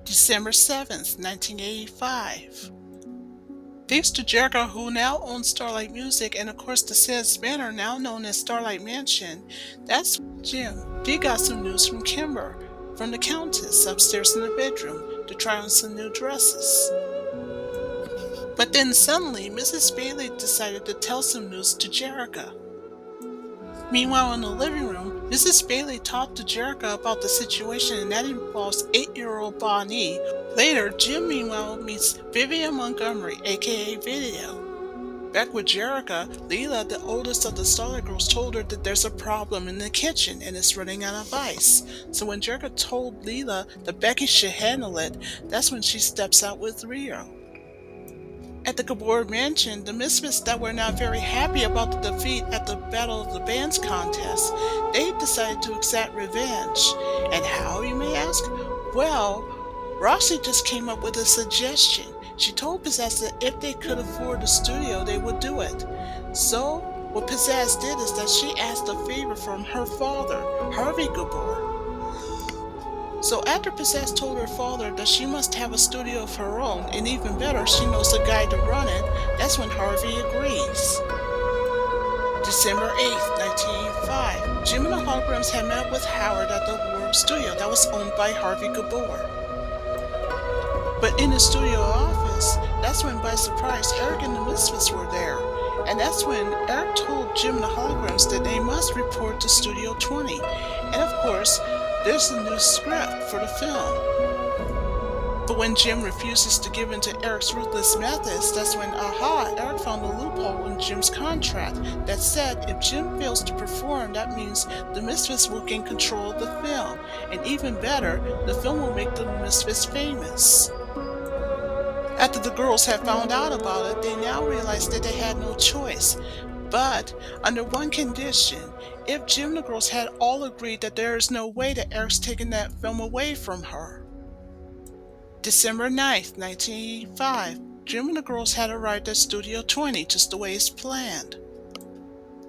December 7th, 1985. Thanks to Jerrica, who now owns Starlight Music, and of course the Sands banner now known as Starlight Mansion, that's Jim. He got some news from Kimber, from the Countess, upstairs in the bedroom, to try on some new dresses. But then suddenly, Mrs. Bailey decided to tell some news to Jerrica. Meanwhile, in the living room, Mrs. Bailey talked to Jerrica about the situation, and that involves 8-year-old Bonnie. Later, Jim meanwhile meets Vivian Montgomery, aka Video. Back with Jerrica, Leela, the oldest of the Starlight Girls, told her that there's a problem in the kitchen and it's running out of ice. So when Jerrica told Leela that Becky should handle it, that's when she steps out with Rio. At the Gabor Mansion, the Misfits that were not very happy about the defeat at the Battle of the Bands contest, they decided to exact revenge. And how, you may ask? Well, Roxy just came up with a suggestion. She told Pizzazz that if they could afford the studio, they would do it. So, what Pizzazz did is that she asked a favor from her father, Harvey Gabor. So after Pizzazz told her father that she must have a studio of her own, and even better, she knows a guy to run it, that's when Harvey agrees. December 8th, 1985. Jim and the Holograms had met with Howard at the Warp Studio that was owned by Harvey Gabor. But in the studio office, that's when by surprise Eric and the Misfits were there. And that's when Eric told Jim and the Holograms that they must report to Studio 20. And of course, there's a new script for the film. But when Jim refuses to give in to Eric's ruthless methods, that's when, Eric found a loophole in Jim's contract that said if Jim fails to perform, that means the Misfits will gain control of the film. And even better, the film will make the Misfits famous. After the girls had found out about it, they now realized that they had no choice. But under one condition, if Jim and the girls had all agreed that there is no way that Eric's taking that film away from her. December 9th, 1985. Jim and the girls had arrived at Studio 20 just the way it's planned.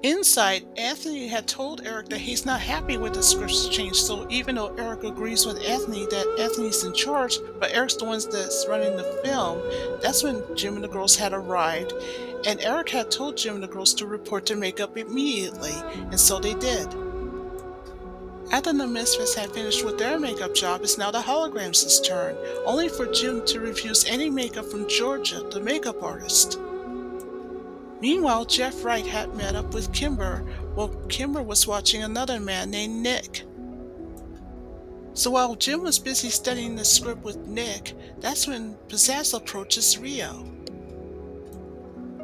Inside, Anthony had told Eric that he's not happy with the script's change, so even though Eric agrees with Anthony that Anthony's in charge, but Eric's the one that's running the film, that's when Jim and the girls had arrived, and Eric had told Jim and the girls to report their makeup immediately, and so they did. After the Misfits had finished with their makeup job, it's now the Holograms' turn, only for Jim to refuse any makeup from Georgia, the makeup artist. Meanwhile, Jeff Wright had met up with Kimber, while Kimber was watching another man named Nick. So while Jim was busy studying the script with Nick, that's when Pizzazz approaches Rio.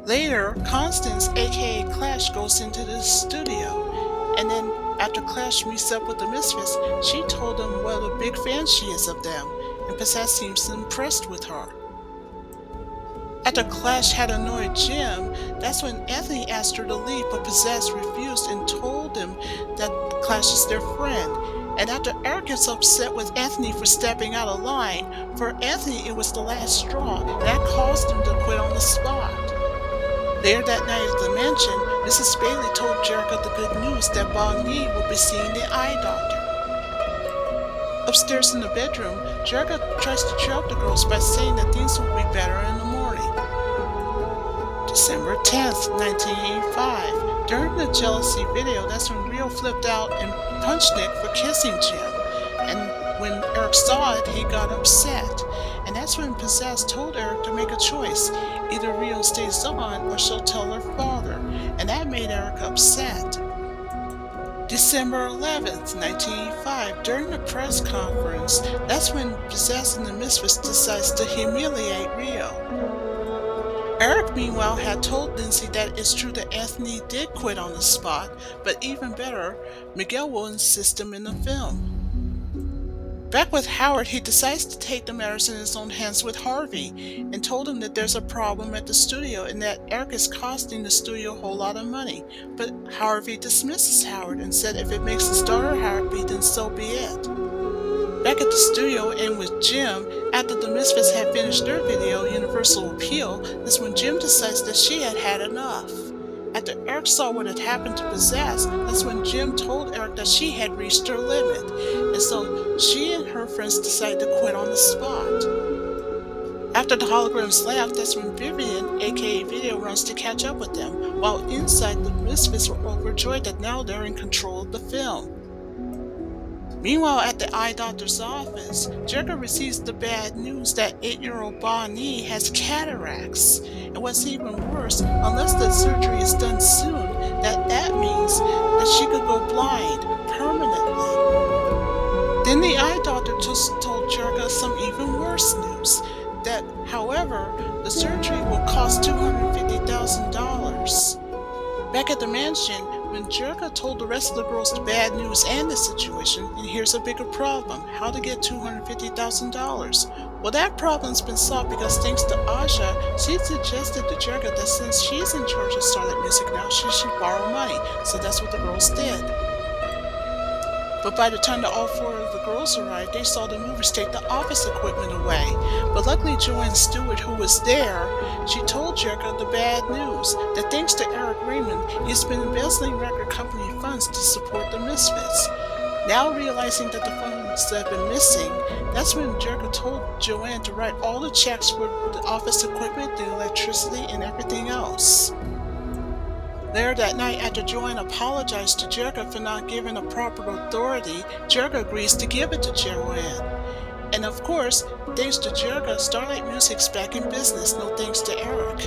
Later, Constance, aka Clash, goes into the studio, and then after Clash meets up with the Misfits, she told them what a big fan she is of them, and Pizzazz seems impressed with her. After Clash had annoyed Jim, that's when Anthony asked her to leave, but Pizzazz refused and told him that Clash is their friend. And after Eric gets upset with Anthony for stepping out of line, for Anthony it was the last straw, and that caused him to quit on the spot. Later that night at the mansion, Mrs. Bailey told Jerrica the good news that Bonnie would be seeing the eye doctor. Upstairs in the bedroom, Jerrica tries to cheer up the girls by saying that things will be better in the morning. December 10th, 1985. During the jealousy video, that's when Rio flipped out and punched Nick for kissing Jim. And when Eric saw it, he got upset. And that's when Pizzazz told Eric to make a choice. Either Rio stays on or she'll tell her father. And that made Eric upset. December 11th, 1985. During the press conference, that's when Pizzazz and the Misfits decides to humiliate Rio. Eric, meanwhile, had told Lindsay that it's true that Anthony did quit on the spot, but even better, Miguel will insist him in the film. Back with Howard, he decides to take the matters in his own hands with Harvey, and told him that there's a problem at the studio and that Eric is costing the studio a whole lot of money. But Harvey dismisses Howard and said if it makes his daughter happy, then so be it. Back at the studio and with Jim, after the Misfits had finished their video, Universal Appeal, that's when Jim decides that she had had enough. After Eric saw what had happened to Pizzazz, that's when Jim told Eric that she had reached her limit, and so she and her her friends decide to quit on the spot. After the holograms left, that's when Vivian, aka Video, runs to catch up with them, while inside the Misfits were overjoyed that now they're in control of the film. Meanwhile, at the eye doctor's office, Jerrica receives the bad news that 8-year-old Bonnie has cataracts. And what's even worse, unless the surgery is done soon, that means that she could go blind permanently. Then the eye doctor just told Jerrica some even worse news. That, however, the surgery will cost $250,000. Back at the mansion, when Jerrica told the rest of the girls the bad news and the situation, and here's a bigger problem: how to get $250,000. Well, that problem's been solved because thanks to Aja, she suggested to Jerrica that since she's in charge of Starlight Music now, she should borrow money. So that's what the girls did. But by the time that all four of the girls arrived, they saw the movers take the office equipment away. But luckily Joanne Stewart, who was there, she told Jerrica the bad news, that thanks to Eric Raymond, he's been embezzling record company funds to support the Misfits. Now realizing that the funds have been missing, that's when Jerrica told Joanne to write all the checks for the office equipment, the electricity, and everything else. Later that night, after Joanne apologized to Jerrica for not giving a proper authority, Jerrica agrees to give it to Joanne. And of course, thanks to Jerrica, Starlight Music's back in business, no thanks to Eric.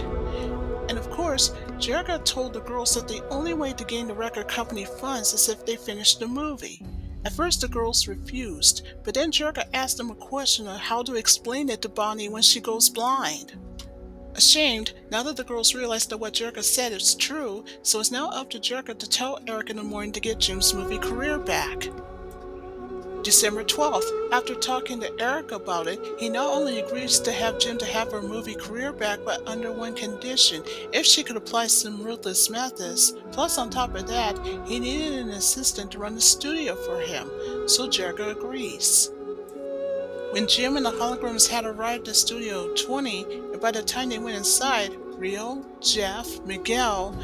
And of course, Jerrica told the girls that the only way to gain the record company funds is if they finished the movie. At first the girls refused, but then Jerrica asked them a question on how to explain it to Bonnie when she goes blind. Ashamed, now that the girls realize that what Jerrica said is true, so it's now up to Jerrica to tell Eric in the morning to get Jim's movie career back. December 12th, after talking to Eric about it, he not only agrees to have Jim to have her movie career back, but under one condition: if she could apply some ruthless methods. Plus, on top of that, he needed an assistant to run the studio for him, so Jerrica agrees. When Jim and the holograms had arrived at Studio 20, and by the time they went inside, Rio, Jeff, Miguel,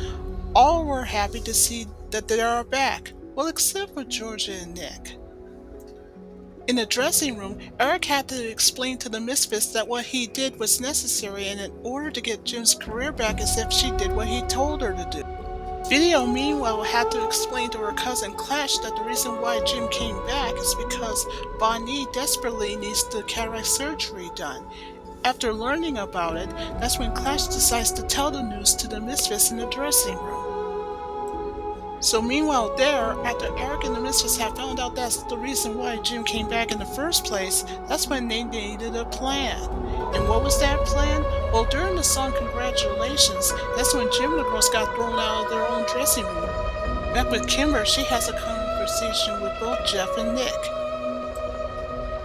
all were happy to see that they are back. Well, except for Georgia and Nick. In the dressing room, Eric had to explain to the Misfits that what he did was necessary, and in order to get Jim's career back, as if she did what he told her to do. Video, meanwhile, had to explain to her cousin Clash that the reason why Jim came back is because Bonnie desperately needs the cataract surgery done. After learning about it, that's when Clash decides to tell the news to the Misfits in the dressing room. So meanwhile there, after Eric and the Misfits have found out that's the reason why Jim came back in the first place, that's when they needed a plan. And what was that plan? Well, during the song Congratulations, that's when Jim and the girls got thrown out of their own dressing room. Back with Kimber, she has a conversation with both Jeff and Nick.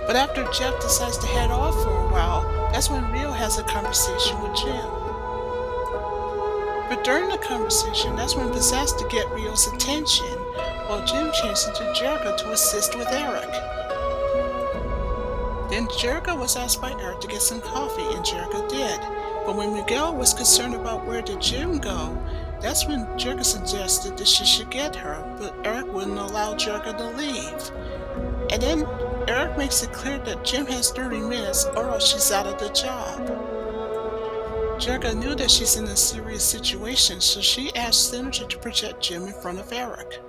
But after Jeff decides to head off for a while, that's when Rio has a conversation with Jim. But during the conversation, that's when Biz asked to get Rio's attention, while Jim changed into Jerrica to assist with Eric. Then Jerrica was asked by Eric to get some coffee, and Jerrica did. But when Miguel was concerned about where did Jim go, that's when Jerrica suggested that she should get her, but Eric wouldn't allow Jerrica to leave. And then Eric makes it clear that Jim has 30 minutes or else she's out of the job. Jerrica knew that she's in a serious situation, so she asked Senator to protect Jim in front of Eric.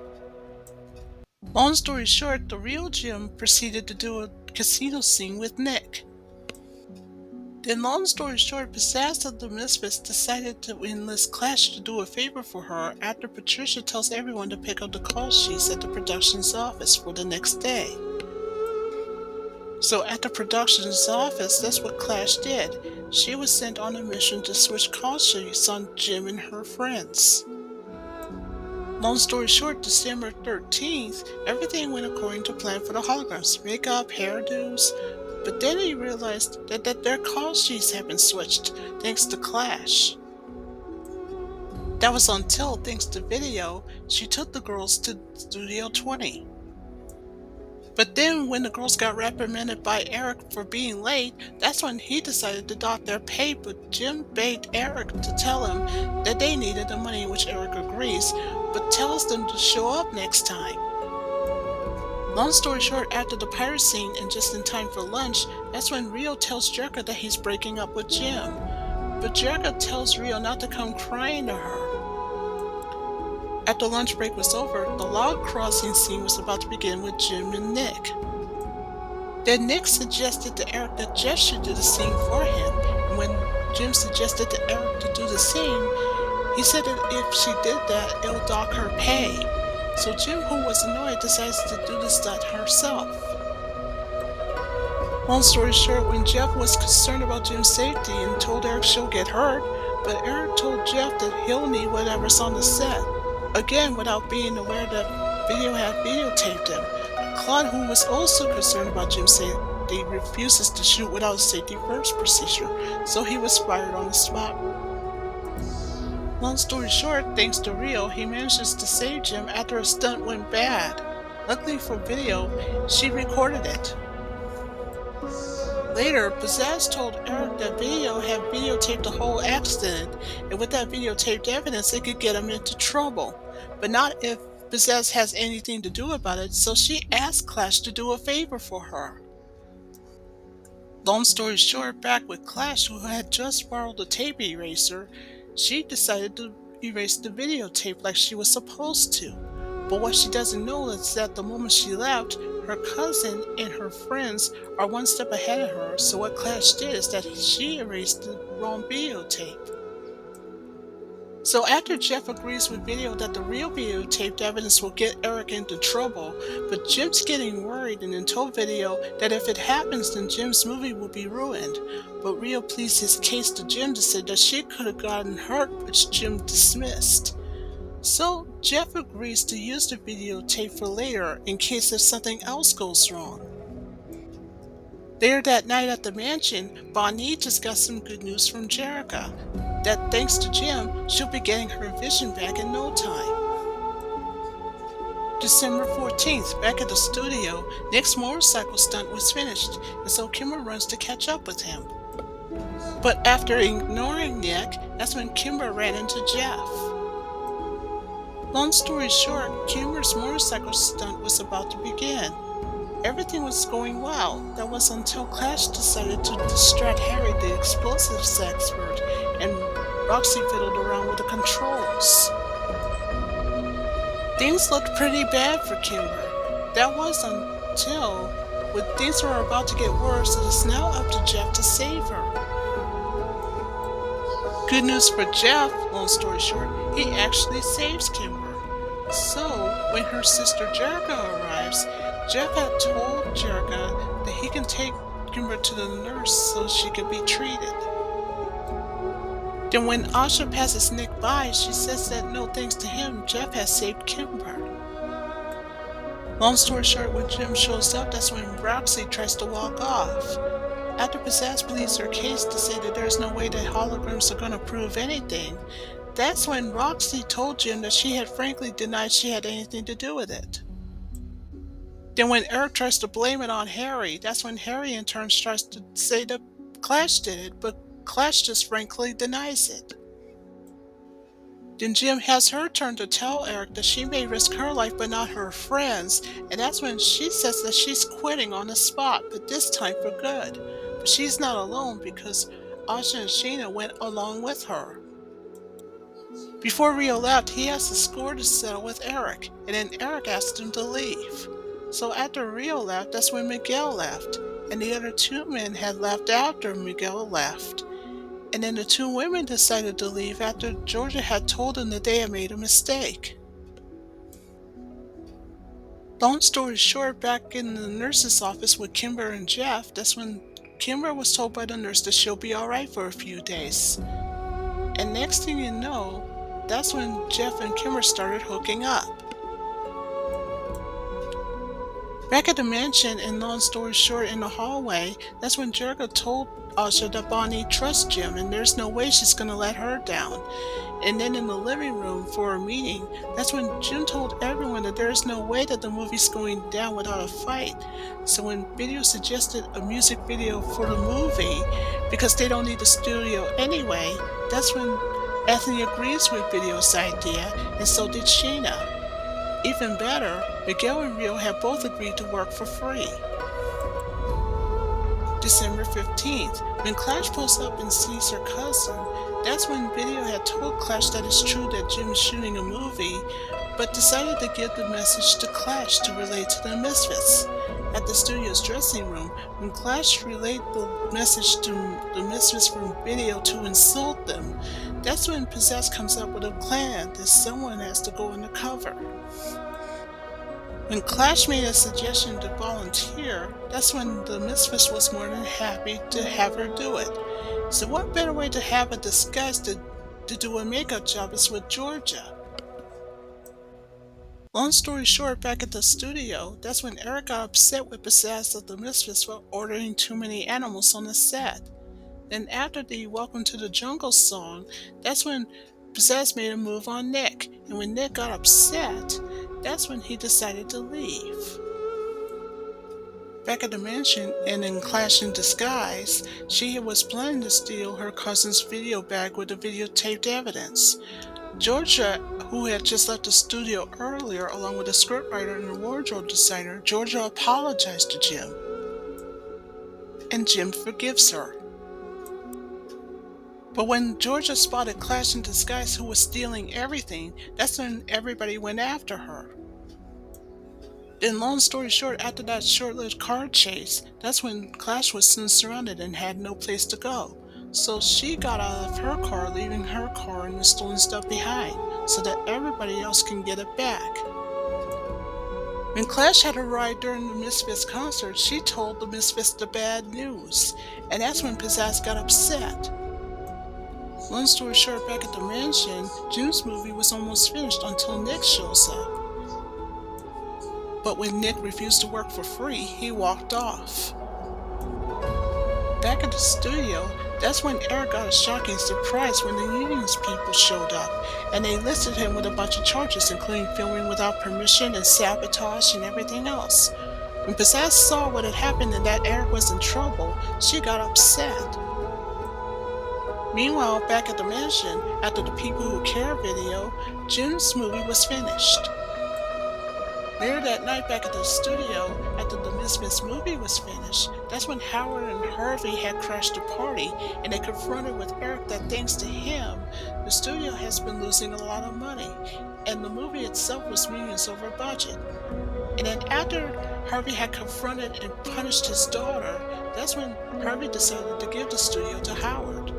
Long story short, the real Jim proceeded to do a casino scene with Nick. Then long story short, Pizzazz of the Misfits decided to enlist Clash to do a favor for her after Patricia tells everyone to pick up the call sheets at the production's office for the next day. So at the production's office, that's what Clash did. She was sent on a mission to switch call sheets on Jim and her friends. Long story short, December 13th, everything went according to plan for the holograms. Makeup, hairdos, but then he realized that their call sheets had been switched, thanks to Clash. That was until, thanks to Video, she took the girls to Studio 20. But then when the girls got reprimanded by Eric for being late, that's when he decided to dock their pay, but Jim begged Eric to tell him that they needed the money, which Eric agrees, but tells them to show up next time. Long story short, after the pirate scene and just in time for lunch, that's when Rio tells Jerrica that he's breaking up with Jim. But Jerrica tells Rio not to come crying to her. After lunch break was over, the log crossing scene was about to begin with Jim and Nick. Then Nick suggested to Eric that Jeff should do the scene for him, and when Jim suggested to Eric to do the scene, he said that if she did that, it'll dock her pay. So Jim, who was annoyed, decides to do the stunt herself. Long story short, when Jeff was concerned about Jim's safety and told Eric she'll get hurt, but Eric told Jeff that he'll need whatever's on the set. Again, without being aware that video had videotaped him. Claude, who was also concerned about Jim's safety, refuses to shoot without a safety first procedure, so he was fired on the spot. Long story short, thanks to Rio, he manages to save Jim after a stunt went bad. Luckily for video, she recorded it. Later, Pizzazz told Eric that video had videotaped the whole accident, and with that videotaped evidence, it could get him into trouble. But not if Pizzazz has anything to do about it, so she asked Clash to do a favor for her. Long story short, back with Clash, who had just borrowed a tape eraser, she decided to erase the videotape like she was supposed to. But what she doesn't know is that the moment she left, her cousin and her friends are one step ahead of her, so what Clash did is that she erased the wrong videotape. So after Jeff agrees with Video that the real videotaped evidence will get Eric into trouble, but Jim's getting worried and then told Video that if it happens then Jim's movie will be ruined. But Rio pleads his case to Jim to say that she could have gotten hurt, which Jim dismissed. So Jeff agrees to use the videotape for later in case if something else goes wrong. Later that night at the mansion, Bonnie just got some good news from Jerrica, that thanks to Jim, she'll be getting her vision back in no time. December 14th, back at the studio, Nick's motorcycle stunt was finished, and so Kimber runs to catch up with him. But after ignoring Nick, that's when Kimber ran into Jeff. Long story short, Kimber's motorcycle stunt was about to begin. Everything was going well. That was until Clash decided to distract Harry, the explosives expert, and Roxy fiddled around with the controls. Things looked pretty bad for Kimber. That was until, when things were about to get worse, it is now up to Jeff to save her. Good news for Jeff, long story short, he actually saves Kimber. So, when her sister Jerrica arrives, Jeff had told Jerrica that he can take Kimber to the nurse so she can be treated. Then when Asha passes Nick by, she says that no thanks to him, Jeff has saved Kimber. Long story short, when Jim shows up, that's when Roxy tries to walk off. After Pizzazz pleads her case to say that there's no way that holograms are going to prove anything, that's when Roxy told Jim that she had frankly denied she had anything to do with it. Then when Eric tries to blame it on Harry, that's when Harry in turn tries to say that Clash did it, but Clash just frankly denies it. Then Jim has her turn to tell Eric that she may risk her life but not her friends, and that's when she says that she's quitting on the spot, but this time for good. But she's not alone because Asha and Sheena went along with her. Before Rio left, he has a score to settle with Eric, and then Eric asked him to leave. So after Rio left, that's when Miguel left, and the other two men had left after Miguel left. And then the two women decided to leave after Georgia had told them that they had made a mistake. Long story short, back in the nurse's office with Kimber and Jeff, that's when Kimber was told by the nurse that she'll be alright for a few days. And next thing you know, that's when Jeff and Kimber started hooking up. Back at the mansion, and long story short, in the hallway, that's when Jerrica told Asha that Bonnie trusts Jim and there's no way she's going to let her down. And then in the living room for a meeting, that's when Jim told everyone that there's no way that the movie's going down without a fight. So when Video suggested a music video for the movie, because they don't need the studio anyway, that's when Anthony agrees with Video's idea, and so did Sheena. Even better, Miguel and Rio had both agreed to work for free. December 15th, when Clash pulls up and sees her cousin, that's when Video had told Clash that it's true that Jim is shooting a movie, but decided to give the message to Clash to relay to the Misfits. At the studio's dressing room, when Clash relayed the message to the Misfits from Video to insult them, that's when Possess comes up with a plan that someone has to go undercover. When Clash made a suggestion to volunteer, that's when the Misfits was more than happy to have her do it. So what better way to have a disguise to do a makeup job is with Georgia. Long story short, back at the studio, that's when Eric got upset with Pizzazz of the Misfits for ordering too many animals on the set. Then after the Welcome to the Jungle song, that's when Pizzazz made a move on Nick, and when Nick got upset, that's when he decided to leave. Back at the mansion and in Clash in Disguise, she was planning to steal her cousin's video bag with the videotaped evidence. Georgia, who had just left the studio earlier along with the scriptwriter and the wardrobe designer, Georgia apologized to Jim. And Jim forgives her. But when Georgia spotted Clash in Disguise who was stealing everything, that's when everybody went after her. Then long story short, after that short-lived car chase, that's when Clash was soon surrounded and had no place to go. So she got out of her car, leaving her car and the stolen stuff behind, so that everybody else can get it back. When Clash had a ride during the Misfits concert, she told the Misfits the bad news, and that's when Pizzazz got upset. Long story short, back at the mansion, Jim's movie was almost finished until Nick shows up. But when Nick refused to work for free, he walked off. Back at the studio, that's when Eric got a shocking surprise when the unions people showed up, and they listed him with a bunch of charges, including filming without permission and sabotage and everything else. When Pizzazz saw what had happened and that Eric was in trouble, she got upset. Meanwhile, back at the mansion, after the People Who Care video, Jim's movie was finished. Later that night back at the studio, after the Misfits movie was finished, that's when Howard and Harvey had crashed the party, and they confronted with Eric that thanks to him, the studio has been losing a lot of money, and the movie itself was millions over budget. And then after Harvey had confronted and punished his daughter, that's when Harvey decided to give the studio to Howard.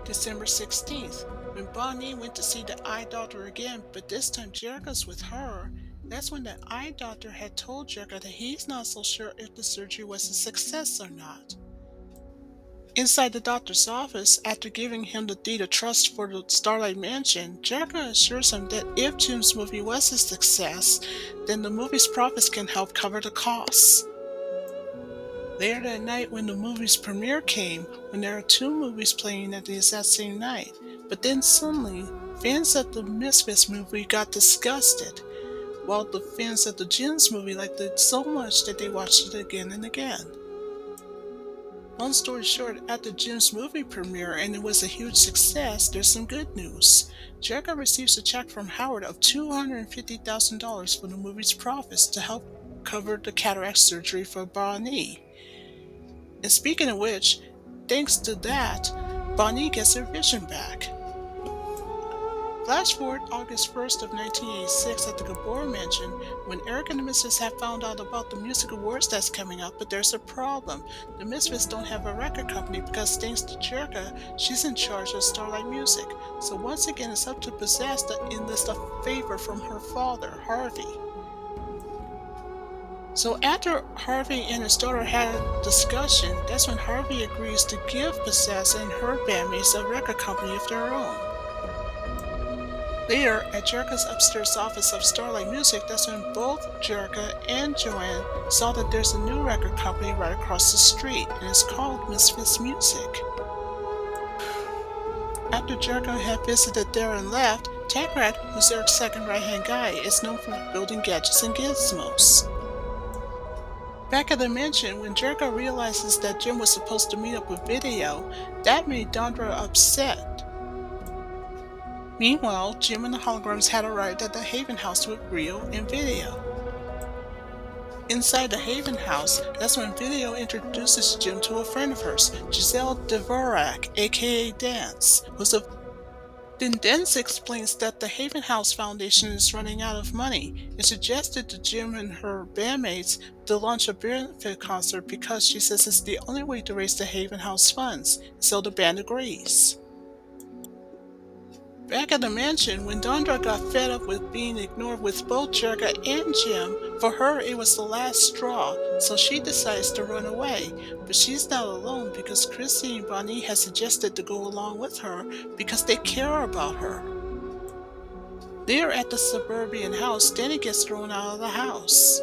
December 16th, when Bonnie went to see the eye doctor again, but this time Jerrica's with her, that's when the eye doctor had told Jerrica that he's not so sure if the surgery was a success or not. Inside the doctor's office, after giving him the deed of trust for the Starlight Mansion, Jerrica assures him that if Jim's movie was a success, then the movie's profits can help cover the costs. Later that night, when the movie's premiere came, when there are two movies playing at the exact same night, but then suddenly, fans of the Misfits movie got disgusted, while the fans of the Jim's movie liked it so much that they watched it again and again. Long story short, after Jim's movie premiere and it was a huge success, there's some good news. Jerrica receives a check from Howard of $250,000 for the movie's profits to help cover the cataract surgery for Bonnie. And speaking of which, thanks to that, Bonnie gets her vision back. Flash forward August 1st of 1986 at the Gabor Mansion, when Eric and the Misfits have found out about the music awards that's coming up, but there's a problem. The Misfits don't have a record company because thanks to Jerrica, she's in charge of Starlight Music. So once again, it's up to Pizzazz to enlist a favor from her father, Harvey. So after Harvey and his daughter had a discussion, that's when Harvey agrees to give Pizzazz and her bandmates a record company of their own. Later, at Jerrica's upstairs office of Starlight Music, that's when both Jerrica and Joanne saw that there's a new record company right across the street, and it's called Misfits Music. After Jerrica had visited there and left, Tankrat, who's Eric's second right-hand guy, is known for building gadgets and gizmos. Back at the mansion, when Jerrica realizes that Jim was supposed to meet up with Video, that made Dondra upset. Meanwhile, Jim and the holograms had arrived at the Haven house with Rio and Video. Inside the Haven house, that's when Video introduces Jim to a friend of hers, Giselle Dvorak, aka Dance, who's a then Dance explains that the Haven House Foundation is running out of money and suggested to Jim and her bandmates to launch a benefit concert because she says it's the only way to raise the Haven House funds, so the band agrees. Back at the mansion, when Dondra got fed up with being ignored with both Jerrica and Jim, for her it was the last straw, so she decides to run away. But she's not alone because Chrissy and Bonnie has suggested to go along with her because they care about her. There at the suburban house, Danny gets thrown out of the house.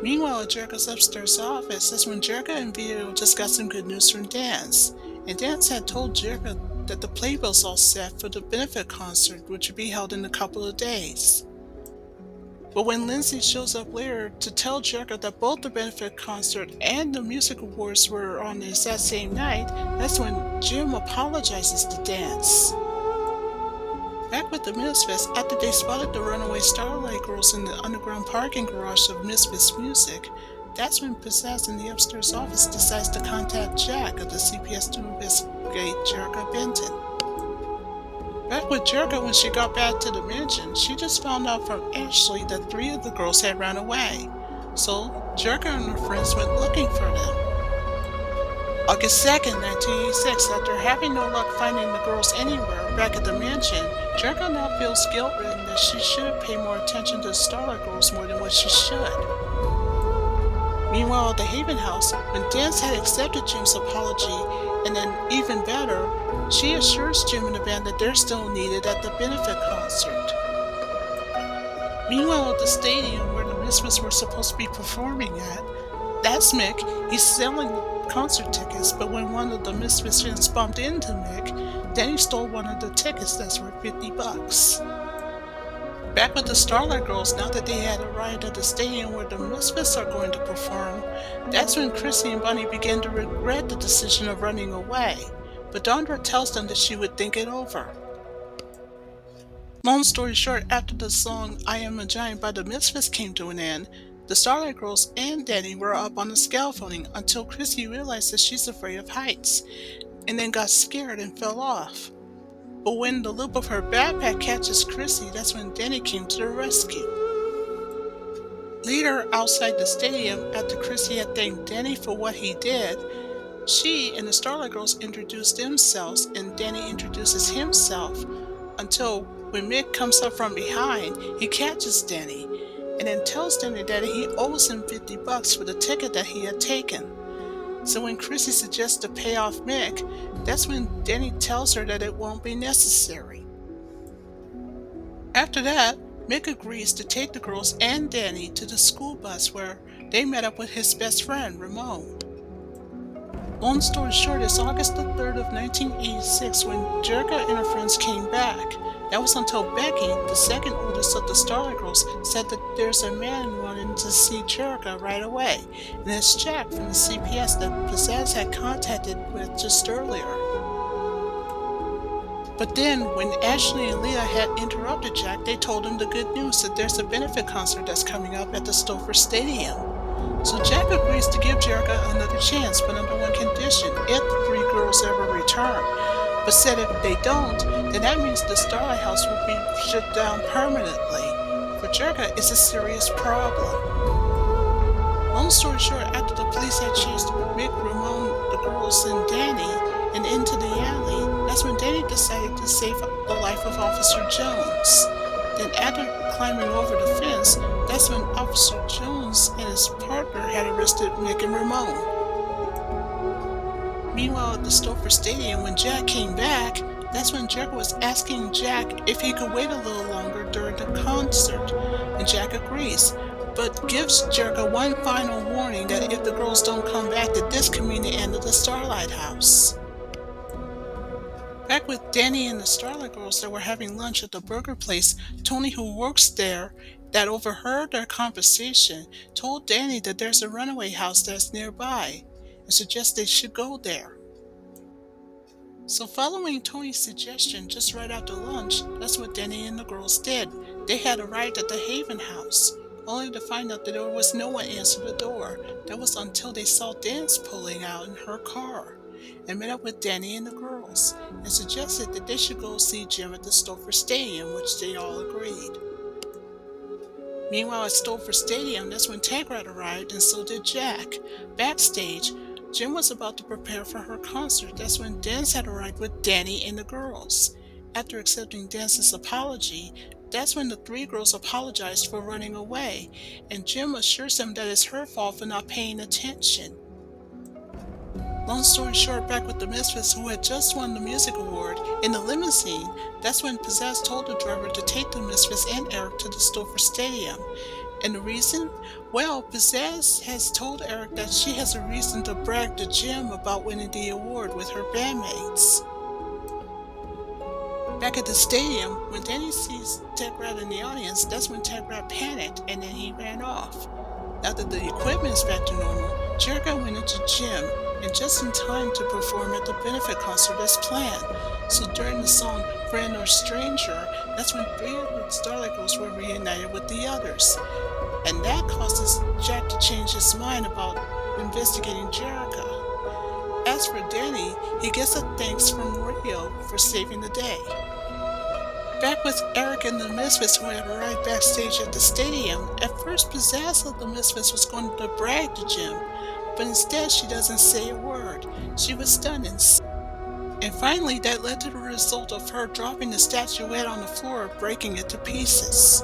Meanwhile, at Jerrica's upstairs office, that's when Jerrica and Vito just got some good news from Dance. And Dance had told Jerrica that the playbill's all set for the benefit concert, which would be held in a couple of days. But when Lindsay shows up later to tell Jerrica that both the benefit concert and the music awards were on the exact same night, that's when Jim apologizes to Dance. Back with the Misfits, after they spotted the runaway Starlight Girls in the underground parking garage of Misfits Music, that's when Pizzazz in the upstairs office decides to contact Jack of the CPS to investigate Jerrica Benton. Back with Jerrica, when she got back to the mansion, she just found out from Ashley that 3 of the girls had run away. So Jerrica and her friends went looking for them. August 2nd, 1986, after having no luck finding the girls anywhere back at the mansion, Jerrica now feels guilt-ridden that she should pay more attention to the Starlight Girls more than what she should. Meanwhile, at the Haven house, when Dance had accepted Jim's apology, and then even better, she assures Jim and the band that they're still needed at the benefit concert. Meanwhile, at the stadium where the Misfits were supposed to be performing at, that's Mick. He's selling concert tickets, but when one of the Misfits fans bumped into Mick, then he stole one of the tickets that's worth $50. Back with the Starlight Girls, now that they had arrived at the stadium where the Misfits are going to perform, that's when Chrissy and Bonnie begin to regret the decision of running away, but Dondra tells them that she would think it over. Long story short, after the song I Am a Giant by the Misfits came to an end, the Starlight Girls and Danny were up on the scaffolding until Chrissy realized that she's afraid of heights, and then got scared and fell off. But when the loop of her backpack catches Chrissy, that's when Danny came to the rescue. Later, outside the stadium, after Chrissy had thanked Danny for what he did, she and the Starlight Girls introduced themselves, and Danny introduces himself, until when Mick comes up from behind, he catches Danny, and then tells Danny that he owes him $50 for the ticket that he had taken. So when Chrissy suggests to pay off Mick, that's when Danny tells her that it won't be necessary. After that, Mick agrees to take the girls and Danny to the school bus where they met up with his best friend, Ramon. Long story short, it's August the 3rd of 1986 when Jerrica and her friends came back. That was until Becky, the second oldest of the Starlight Girls, said that there's a man wanting to see Jerrica right away, and it's Jack from the CPS that Pizzazz had contacted with just earlier. But then, when Ashley and Leah had interrupted Jack, they told him the good news that there's a benefit concert that's coming up at the Stouffer Stadium. So Jack agrees to give Jerrica another chance, but under one condition, if the 3 girls ever return. But said if they don't, then that means the Starlight House will be shut down permanently. For Jerrica, it's a serious problem. Long story short, after the police had chased Mick, Ramon, the girls, and Danny, and into the alley, that's when Danny decided to save the life of Officer Jones. Then after climbing over the fence, that's when Officer Jones and his partner had arrested Mick and Ramon. Meanwhile, at the Stouffer Stadium, when Jack came back, that's when Jerrica was asking Jack if he could wait a little longer during the concert, and Jack agrees, but gives Jerrica one final warning that if the girls don't come back, that this could mean the end of the Starlight House. Back with Danny and the Starlight Girls that were having lunch at the burger place, Tony, who works there, that overheard their conversation, told Danny that there's a runaway house that's nearby, and suggests they should go there. So following Tony's suggestion just right after lunch, that's what Danny and the girls did. They had arrived at the Haven house, only to find out that there was no one answer the door. That was until they saw Dance pulling out in her car and met up with Danny and the girls and suggested that they should go see Jim at the Stouffer Stadium, which they all agreed. Meanwhile, at Stouffer Stadium, that's when Taggart arrived, and so did Jack. Backstage, Jim was about to prepare for her concert. That's when Dance had arrived with Danny and the girls. After accepting Dance's apology, that's when the three girls apologized for running away, and Jim assures them that it's her fault for not paying attention. Long story short, back with the Misfits, who had just won the music award, in the limousine, that's when Pizzazz told the driver to take the Misfits and Eric to the Stouffer Stadium. And the reason? Well, Pizzazz has told Eric that she has a reason to brag to Jim about winning the award with her bandmates. Back at the stadium, when Danny sees Taggart in the audience, that's when Taggart panicked and then he ran off. Now that the equipment is back to normal, Jerrica went into gym and just in time to perform at the benefit concert as planned. So during the song Friend or Stranger, that's when three of the Starlight Girls were reunited with the others. And that causes Jack to change his mind about investigating Jerrica. As for Danny, he gets a thanks from Rio for saving the day. Back with Eric and the Misfits, who had arrived backstage at the stadium, at first Pizzazz of the Misfits was going to brag to Jim, but instead she doesn't say a word. She was stunned and finally that led to the result of her dropping the statuette on the floor, breaking it to pieces.